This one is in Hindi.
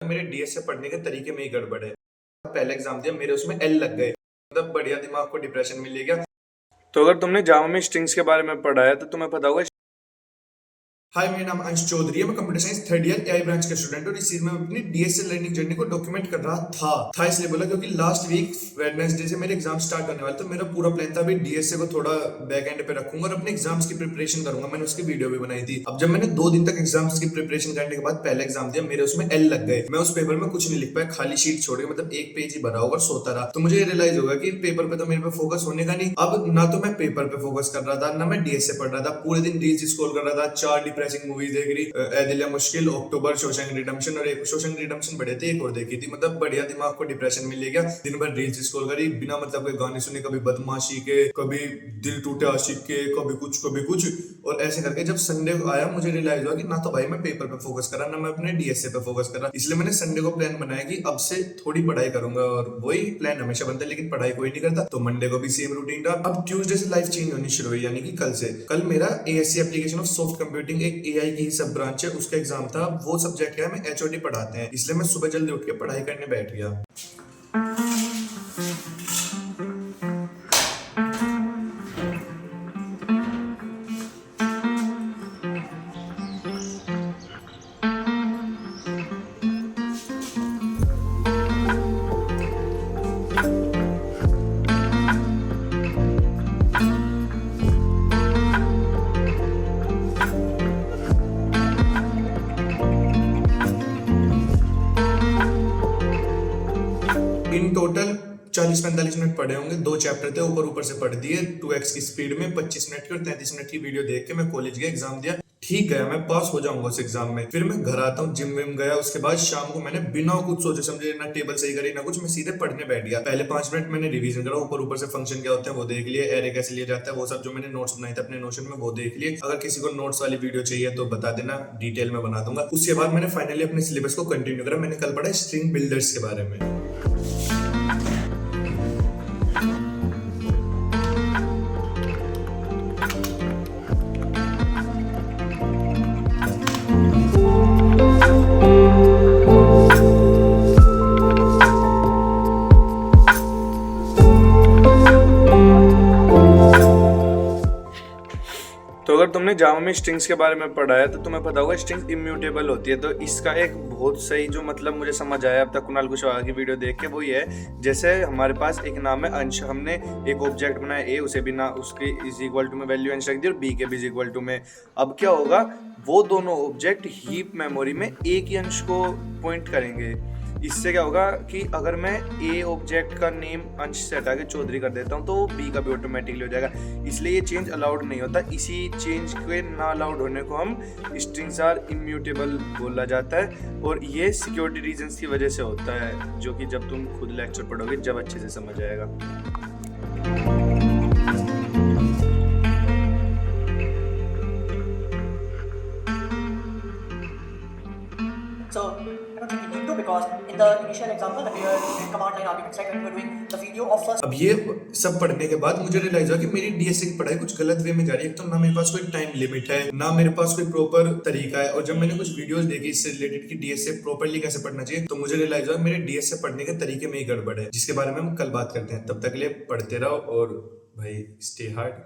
मेरे डीएस से पढ़ने के तरीके में ही गड़बड़ है। पहले एग्जाम दिया, मेरे उसमें एल लग गए, मतलब बढ़िया दिमाग को डिप्रेशन मिल गया। तो अगर तुमने जावा में स्ट्रिंग्स के बारे में पढ़ा है तो तुम्हें पता होगा। हाय, मेरा नाम अंश चौधरी है। मैं computer science third year AI branch का स्टूडेंट और इस चीज में अपनी डीएसए लर्निंग जर्नी को डॉक्यूमेंट कर रहा था इसलिए बोला क्योंकि लास्ट वीक वेडनेसडे से मेरे एग्जाम स्टार्ट होने वाले, तो मेरा पूरा प्लान था अभी डीएसए को थोड़ा बैक एंड पे रखूंगा और अपने एग्जाम्स की प्रिपरेशन करूंगा। मैंने उसकी वीडियो भी बनाई थी। अब जब मैंने 2 दिन तक एग्जाम्स की प्रिपरेशन करने के बाद पहले एग्जाम दिया, मेरे उसमें एल लग गए। मैं उस पेपर में कुछ नहीं लिख पाया, खाली शीट छोड़ के, मतलब एक पेज ही भरा होगा, सोता रहा। तो मुझे रियलाइज होगा कि पेपर पे तो मेरे पे फोकस होने का नहीं। अब ना तो मैं पेपर पे फोकस कर रहा था, ना मैं डीएसए पढ़ रहा था। पूरे दिन रील्स स्क्रॉल कर रहा था, 4 डिप्रेसिंग मूवीज देख रही, ए दिल है मुश्किल, अक्टूबर, शोशैंक रिडेम्पशन, और एक शोशैंक रिडेम्पशन बढ़िया थी, एक और देखी थी। मतलब बढ़िया दिमाग को डिप्रेशन मिल गया। दिन भर रील्स स्क्रॉल करी, बिना मतलब के गाने सुने, कभी बदमाशी के, कभी दिल टूटे आशिक के, कभी कुछ। और ऐसे करके जब संडे आया, मुझे रियलाइज हुआ कि ना तो भाई मैं पेपर पे फोकस कर रहा, ना मैं अपने डीएसए पे फोकस कर रहा। इसलिए मैंने संडे को प्लान बनाया कि अब से थोड़ी पढ़ाई करूंगा, और वही प्लान हमेशा बनता है लेकिन पढ़ाई कोई नहीं करता। तो मंडे को भी सेम रूटीन रहा। अब ट्यूसडे से लाइफ चेंज होनी शुरू हुई, यानी कि कल से। कल मेरा ASC application of soft computing, एक एआई की सब ब्रांच है, उसका एग्जाम था। वो सब्जेक्ट क्या है, मैं एचओडी पढ़ाते हैं, इसलिए मैं सुबह जल्दी उठ के पढ़ाई करने बैठ गया। इन टोटल 40-45 मिनट पढ़े होंगे। 2 चैप्टर थे, ऊपर से पढ़ दिए 2x की स्पीड में। 25 मिनट की और 33 मिनट की वीडियो देख के मैं कॉलेज गया, एग्जाम दिया। ठीक गया, मैं पास हो जाऊंगा उस एग्जाम में। फिर मैं घर आता हूँ, जिम विम गया। उसके बाद शाम को मैंने बिना कुछ सोचे समझे, ना टेबल सही करी ना कुछ, मैं सीधे पढ़ने बैठ गया। पहले 5 मिनट मैंने रिवीजन करा, ऊपर से फंक्शन क्या होते हैं वो देख लिए, एरे कैसे लिया जाता है वो सब, जो मैंने नोट्स बनाए थे अपने नोशन में वो देख लिए। अगर किसी को नोट्स वाली वीडियो चाहिए तो बता देना, डिटेल में बना दूंगा। उसके बाद मैंने फाइनली अपने सिलेबस को कंटिन्यू करा। मैंने कल पढ़ा स्ट्रिंग बिल्डर्स के बारे में। तो अगर तुमने जावा में स्ट्रिंग्स के बारे में पढ़ा है तो तुम्हें पता होगा स्ट्रिंग्स इम्यूटेबल होती है। तो इसका एक बहुत सही जो मतलब मुझे समझ आया अब तक कुणाल कुशवाहा की वीडियो देख के, वो ये है, जैसे हमारे पास एक नाम है अंश, हमने एक ऑब्जेक्ट बनाया ए, उसे भी ना उसके इज इक्वल टू में वैल्यू अंश रख दी और बी के भी इज इक्वल टू में। अब क्या होगा, वो दोनों ऑब्जेक्ट हीप मेमोरी में एक ही अंश को पॉइंट करेंगे। इससे क्या होगा कि अगर मैं ए ऑब्जेक्ट का नेम अंश से हटा के चौधरी कर देता हूँ तो बी का भी ऑटोमेटिकली हो जाएगा। इसलिए ये चेंज अलाउड नहीं होता। इसी चेंज के ना अलाउड होने को हम स्ट्रिंग्स आर इम्यूटेबल बोला जाता है, और ये सिक्योरिटी रीजंस की वजह से होता है, जो कि जब तुम खुद लेक्चर पढ़ोगे जब अच्छे से समझ आएगा। So I don't think you need to, because in the initial example when we were doing command line arguments, right, when we were doing the video of first. अब ये सब पढ़ने के बाद मुझे रियलाइज हुआ कि मेरी डीएसए की पढ़ाई कुछ गलत वे में जा रही है। एक तो ना मेरे पास कोई टाइम लिमिट है, ना मेरे पास कोई प्रॉपर तरीका है। और जब मैंने कुछ वीडियोस देखी इससे रिलेटेड कि डीएसए प्रॉपर्ली कैसे पढ़ना चाहिए, तो मुझे रियलाइज हुआ मेरे डीएसए पढ़ने के तरीके में ही गड़बड़ है, जिसके बारे में हम कल बात करते हैं। तब तक के लिए पढ़ते रहो और भाई स्टे हार्ड।